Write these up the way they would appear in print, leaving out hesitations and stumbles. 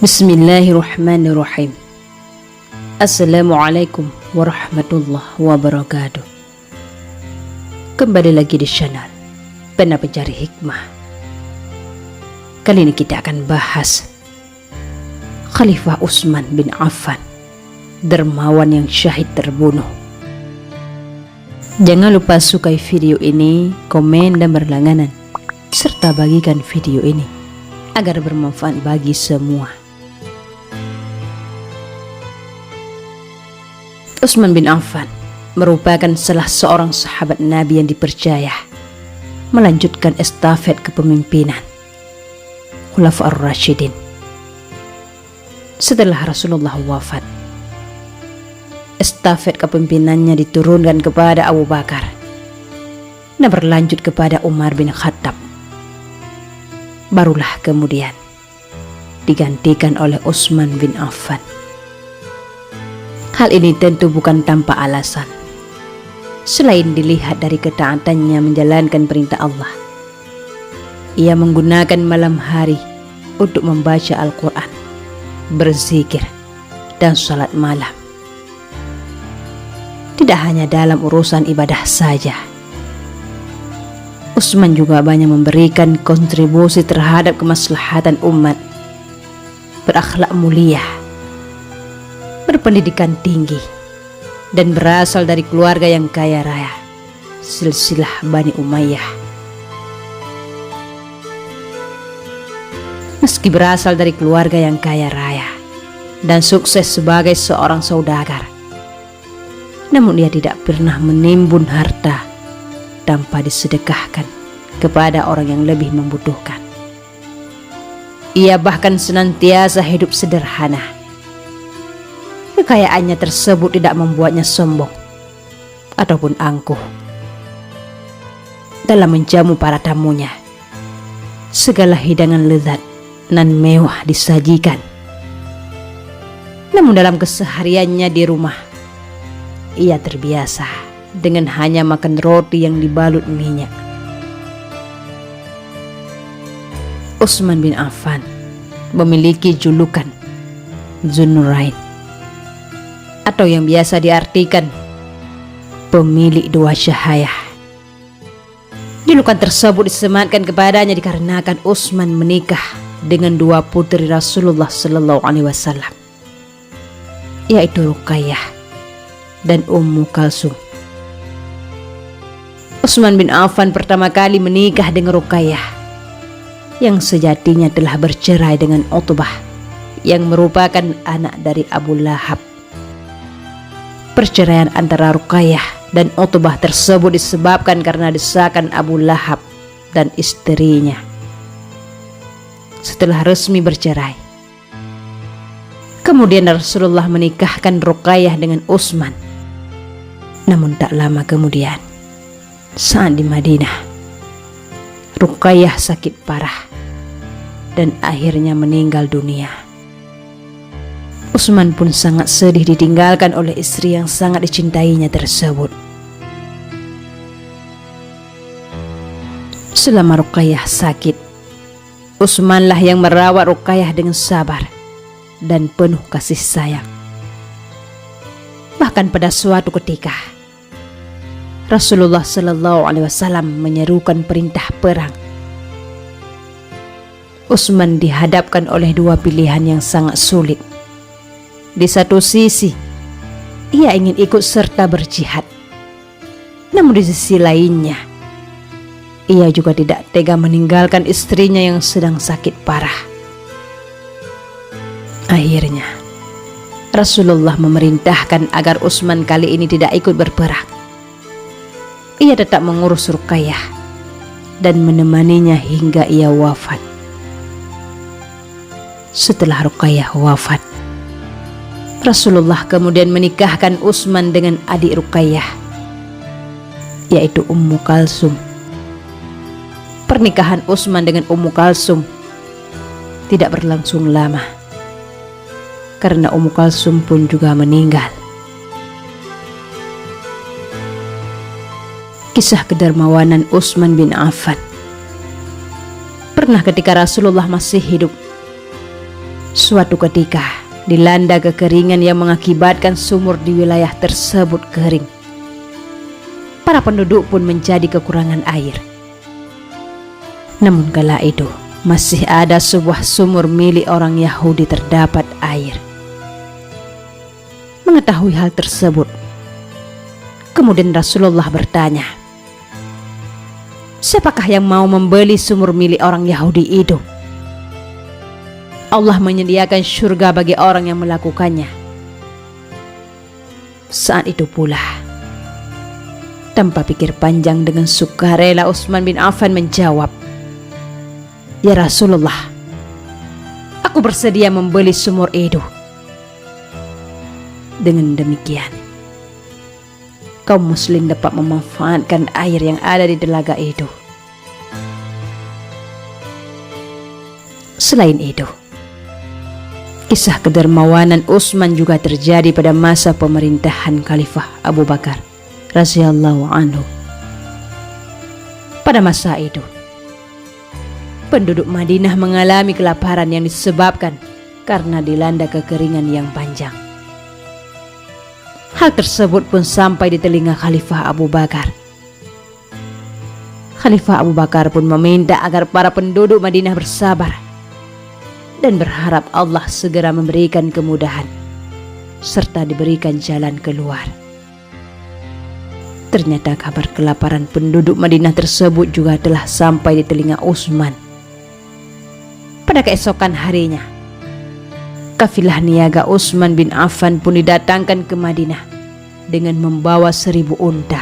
Bismillahirrahmanirrahim. Assalamualaikum warahmatullahi wabarakatuh. Kembali lagi di channel Pena Pencari Hikmah. Kali ini kita akan bahas Khalifah Utsman bin Affan, dermawan yang syahid terbunuh. Jangan lupa sukai video ini, komen dan berlangganan, serta bagikan video ini agar bermanfaat bagi semua. Utsman bin Affan merupakan salah seorang sahabat Nabi yang dipercaya melanjutkan estafet kepemimpinan Khulafaur Rasyidin setelah Rasulullah wafat. Estafet kepemimpinannya diturunkan kepada Abu Bakar dan berlanjut kepada Umar bin Khattab. Barulah kemudian digantikan oleh Utsman bin Affan. Hal ini tentu bukan tanpa alasan, selain dilihat dari ketaatannya menjalankan perintah Allah. Ia menggunakan malam hari untuk membaca Al-Quran, berzikir, dan salat malam. Tidak hanya dalam urusan ibadah saja, Utsman juga banyak memberikan kontribusi terhadap kemaslahatan umat. Berakhlak mulia, berpendidikan tinggi, dan berasal dari keluarga yang kaya raya, silsilah Bani Umayyah. Meski berasal dari keluarga yang kaya raya dan sukses sebagai seorang saudagar, namun ia tidak pernah menimbun harta tanpa disedekahkan kepada orang yang lebih membutuhkan. Ia bahkan senantiasa hidup sederhana. Kekayaannya tersebut tidak membuatnya sombong ataupun angkuh dalam menjamu para tamunya. Segala hidangan lezat nan mewah disajikan. Namun dalam kesehariannya di rumah, ia terbiasa dengan hanya makan roti yang dibalut minyak. Utsman bin Affan memiliki julukan Dzun-Nurain, atau yang biasa diartikan pemilik dua cahaya. Julukan tersebut disematkan kepadanya dikarenakan Utsman menikah dengan dua putri Rasulullah Sallallahu Alaihi Wasallam, yaitu Ruqayyah dan Ummu Kalsum. Utsman bin Affan pertama kali menikah dengan Ruqayyah, yang sejatinya telah bercerai dengan Utbah, yang merupakan anak dari Abu Lahab. Perceraian antara Ruqayyah dan Utbah tersebut disebabkan karena desakan Abu Lahab dan istrinya. Setelah resmi bercerai, kemudian Rasulullah menikahkan Ruqayyah dengan Utsman. Namun tak lama kemudian, saat di Madinah, Ruqayyah sakit parah dan akhirnya meninggal dunia. Utsman pun sangat sedih ditinggalkan oleh istri yang sangat dicintainya tersebut. Selama Ruqayyah sakit, Utsmanlah yang merawat Ruqayyah dengan sabar dan penuh kasih sayang. Bahkan pada suatu ketika, Rasulullah Sallallahu Alaihi Wasallam menyerukan perintah perang. Utsman dihadapkan oleh dua pilihan yang sangat sulit. Di satu sisi, ia ingin ikut serta berjihad. Namun di sisi lainnya, ia juga tidak tega meninggalkan istrinya yang sedang sakit parah. Akhirnya, Rasulullah memerintahkan agar Utsman kali ini tidak ikut berperang. Ia tetap mengurus Ruqayyah dan menemaninya hingga ia wafat. Setelah Ruqayyah wafat, Rasulullah kemudian menikahkan Utsman dengan adik Ruqayyah, yaitu Ummu Kalsum. Pernikahan Utsman dengan Ummu Kalsum tidak berlangsung lama, karena Ummu Kalsum pun juga meninggal. Kisah kedermawanan Utsman bin Affan. Pernah ketika Rasulullah masih hidup, Suatu ketika, dilanda kekeringan yang mengakibatkan sumur di wilayah tersebut kering. Para penduduk pun menjadi kekurangan air. Namun kala itu, masih ada sebuah sumur milik orang Yahudi terdapat air. Mengetahui hal tersebut, kemudian Rasulullah bertanya, "Siapakah yang mau membeli sumur milik orang Yahudi itu? Allah menyediakan surga bagi orang yang melakukannya." Saat itu pula, tanpa pikir panjang dengan sukarela Utsman bin Affan menjawab, "Ya Rasulullah, aku bersedia membeli sumur itu." Dengan demikian, kaum muslim dapat memanfaatkan air yang ada di telaga itu. Selain itu, kisah kedermawanan Utsman juga terjadi pada masa pemerintahan Khalifah Abu Bakar radhiyallahu anhu. Pada masa itu, penduduk Madinah mengalami kelaparan yang disebabkan karena dilanda kekeringan yang panjang. Hal tersebut pun sampai di telinga Khalifah Abu Bakar. Khalifah Abu Bakar pun meminta agar para penduduk Madinah bersabar dan berharap Allah segera memberikan kemudahan serta diberikan jalan keluar. Ternyata kabar kelaparan penduduk Madinah tersebut juga telah sampai di telinga Utsman. Pada keesokan harinya, kafilah niaga Utsman bin Affan pun didatangkan ke Madinah dengan membawa 1000 unta.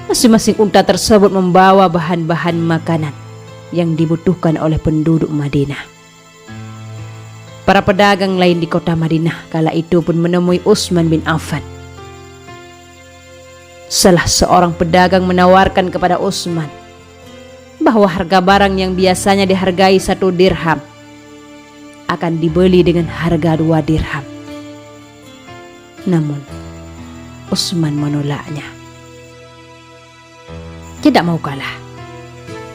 Masing-masing unta tersebut membawa bahan-bahan makanan yang dibutuhkan oleh penduduk Madinah. Para pedagang lain di kota Madinah kala itu pun menemui Utsman bin Affan. Salah seorang pedagang menawarkan kepada Utsman bahwa harga barang yang biasanya dihargai 1 dirham akan dibeli dengan harga 2 dirham. Namun Utsman menolaknya. Tidak mau kalah,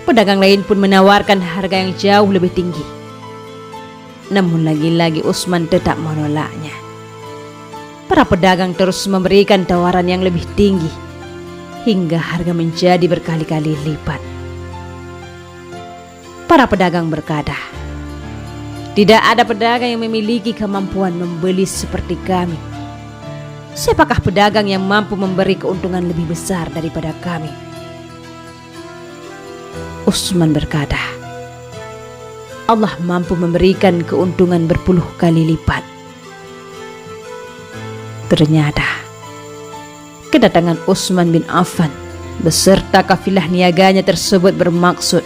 pedagang lain pun menawarkan harga yang jauh lebih tinggi. Namun lagi-lagi Utsman tetap menolaknya. Para pedagang terus memberikan tawaran yang lebih tinggi hingga harga menjadi berkali-kali lipat. Para pedagang berkata, "Tidak ada pedagang yang memiliki kemampuan membeli seperti kami. Siapakah pedagang yang mampu memberi keuntungan lebih besar daripada kami?" Utsman berkata, "Allah mampu memberikan keuntungan berpuluh kali lipat." Ternyata kedatangan Utsman bin Affan beserta kafilah niaganya tersebut bermaksud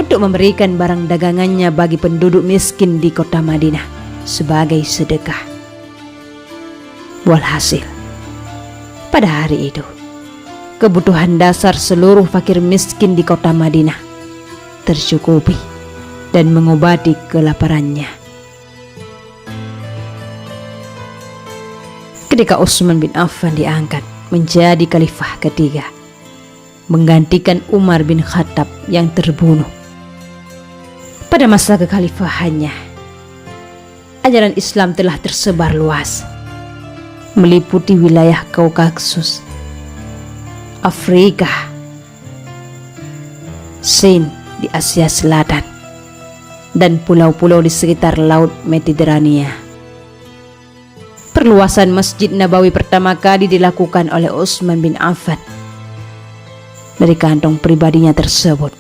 untuk memberikan barang dagangannya bagi penduduk miskin di kota Madinah sebagai sedekah. Walhasil, pada hari itu, kebutuhan dasar seluruh fakir miskin di kota Madinah tercukupi dan mengobati kelaparannya. Ketika Utsman bin Affan diangkat menjadi khalifah ketiga, menggantikan Umar bin Khattab yang terbunuh. Pada masa kekhalifahannya, ajaran Islam telah tersebar luas, meliputi wilayah Kaukasus, Afrika, Sin di Asia Selatan, dan pulau-pulau di sekitar Laut Mediterania. Perluasan Masjid Nabawi pertama kali dilakukan oleh Utsman bin Affan dari kantong pribadinya tersebut.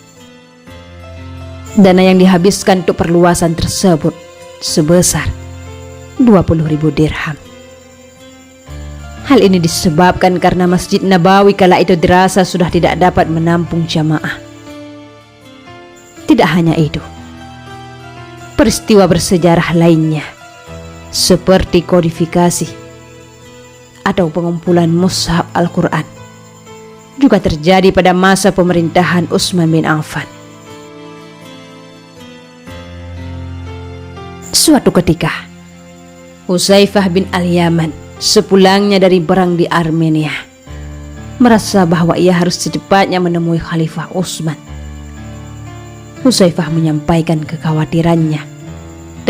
Dana yang dihabiskan untuk perluasan tersebut sebesar 20.000 dirham. Hal ini disebabkan karena Masjid Nabawi kala itu dirasa sudah tidak dapat menampung jamaah. Tidak hanya itu, peristiwa bersejarah lainnya seperti kodifikasi atau pengumpulan mushaf Al-Quran juga terjadi pada masa pemerintahan Utsman bin Affan. Suatu ketika, Hudzaifah bin Al-Yaman sepulangnya dari perang di Armenia merasa bahwa ia harus secepatnya menemui Khalifah Utsman. Hudzaifah menyampaikan kekhawatirannya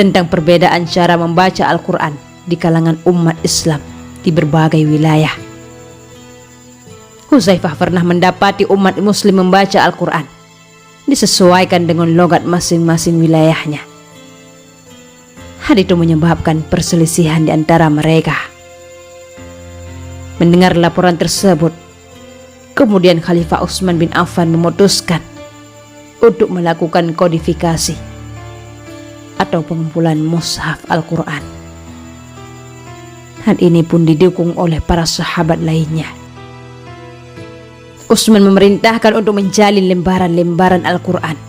tentang perbedaan cara membaca Al-Quran di kalangan umat Islam di berbagai wilayah. Hudzaifah pernah mendapati umat muslim membaca Al-Quran disesuaikan dengan logat masing-masing wilayahnya. Hal itu menyebabkan perselisihan di antara mereka. Mendengar laporan tersebut, kemudian Khalifah Utsman bin Affan memutuskan untuk melakukan kodifikasi atau pengumpulan mushaf Al-Quran. Hal ini pun didukung oleh para sahabat lainnya. Utsman memerintahkan untuk menjalin lembaran-lembaran Al-Quran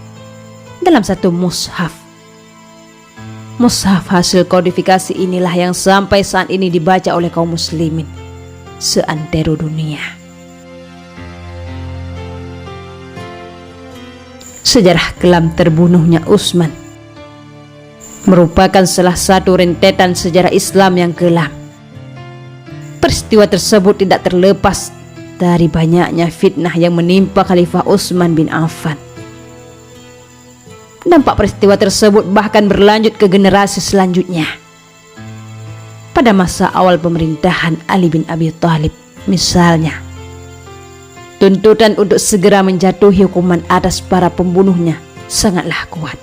dalam satu mushaf. Mushaf hasil kodifikasi inilah yang sampai saat ini dibaca oleh kaum muslimin seantero dunia. Sejarah kelam terbunuhnya Utsman merupakan salah satu rentetan sejarah Islam yang kelam. Peristiwa tersebut tidak terlepas dari banyaknya fitnah yang menimpa Khalifah Utsman bin Affan. Dampak peristiwa tersebut bahkan berlanjut ke generasi selanjutnya. Pada masa awal pemerintahan Ali bin Abi Thalib misalnya, tuntutan untuk segera menjatuhi hukuman atas para pembunuhnya sangatlah kuat.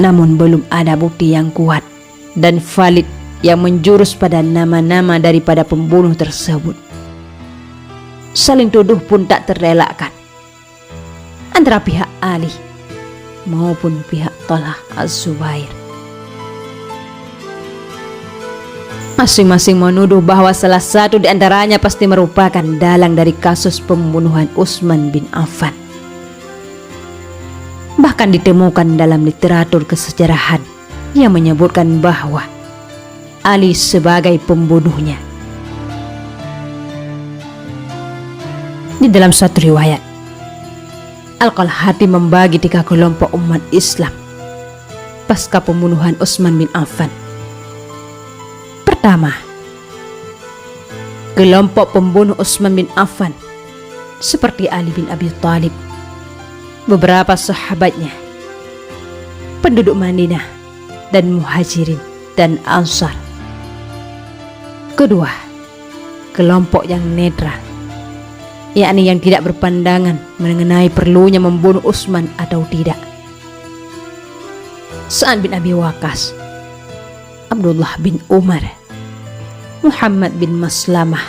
Namun belum ada bukti yang kuat dan valid yang menjurus pada nama-nama daripada pembunuh tersebut. Saling tuduh pun tak terelakkan antara pihak Ali maupun pihak Thalhah Az-Zubair. Masing-masing menuduh bahwa salah satu di antaranya pasti merupakan dalang dari kasus pembunuhan Utsman bin Affan. Bahkan ditemukan dalam literatur kesejarahan yang menyebutkan bahwa Ali sebagai pembunuhnya. Di dalam suatu riwayat, Al-Qalhati membagi 3 kelompok umat Islam pasca pembunuhan Utsman bin Affan. Pertama, kelompok pembunuh Utsman bin Affan seperti Ali bin Abi Thalib, beberapa sahabatnya, penduduk Madinah dan Muhajirin dan Ansar. Kedua, kelompok yang netral, yakni yang tidak berpandangan mengenai perlunya membunuh Utsman atau tidak. Sa'ad bin Abi Waqqas, Abdullah bin Umar, Muhammad bin Maslamah,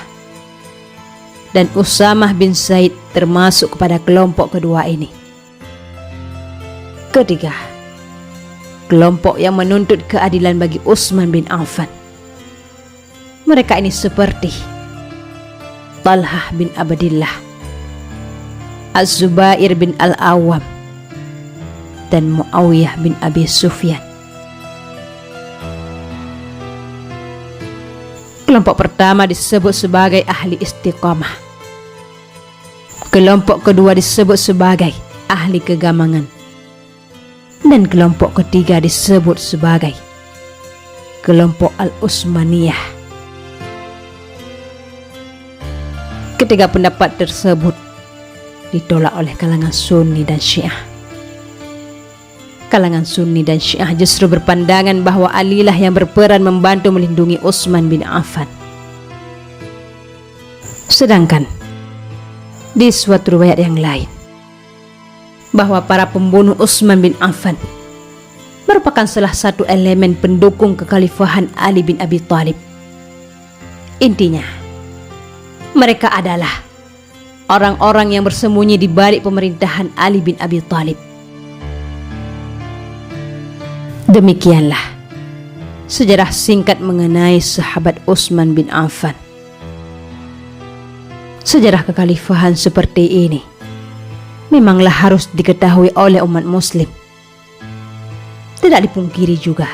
dan Usamah bin Zaid termasuk kepada kelompok kedua ini. Ketiga, kelompok yang menuntut keadilan bagi Utsman bin Affan. Mereka ini seperti Thalhah bin Abdillah, Az-Zubair bin Al-Awwam, dan Muawiyah bin Abi Sufyan. Kelompok pertama disebut sebagai ahli istiqamah. Kelompok kedua disebut sebagai ahli kegamangan. Dan kelompok ketiga disebut sebagai kelompok Al-Utsmaniyah. Ketiga pendapat tersebut ditolak oleh kalangan Sunni dan Syiah. Kalangan Sunni dan Syiah justru berpandangan bahwa Ali lah yang berperan membantu melindungi Utsman bin Affan. Sedangkan di suatu riwayat yang lain, bahwa para pembunuh Utsman bin Affan merupakan salah satu elemen pendukung kekhalifahan Ali bin Abi Thalib. Intinya, mereka adalah orang-orang yang bersembunyi di balik pemerintahan Ali bin Abi Thalib. Demikianlah sejarah singkat mengenai sahabat Utsman bin Affan. Sejarah kekhalifahan seperti ini memanglah harus diketahui oleh umat muslim. Tidak dipungkiri juga,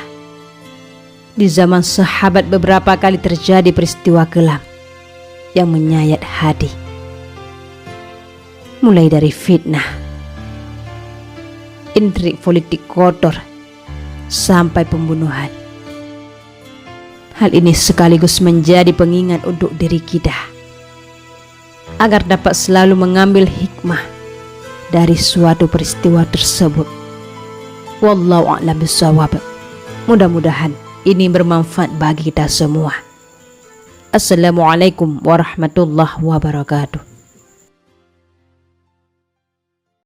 di zaman sahabat beberapa kali terjadi peristiwa kelam yang menyayat hati. Mulai dari fitnah, intrik politik kotor, sampai pembunuhan. Hal ini sekaligus menjadi pengingat untuk diri kita, agar dapat selalu mengambil hikmah dari suatu peristiwa tersebut. Wallahu a'lam bishawab. Mudah-mudahan ini bermanfaat bagi kita semua. Assalamualaikum warahmatullahi wabarakatuh.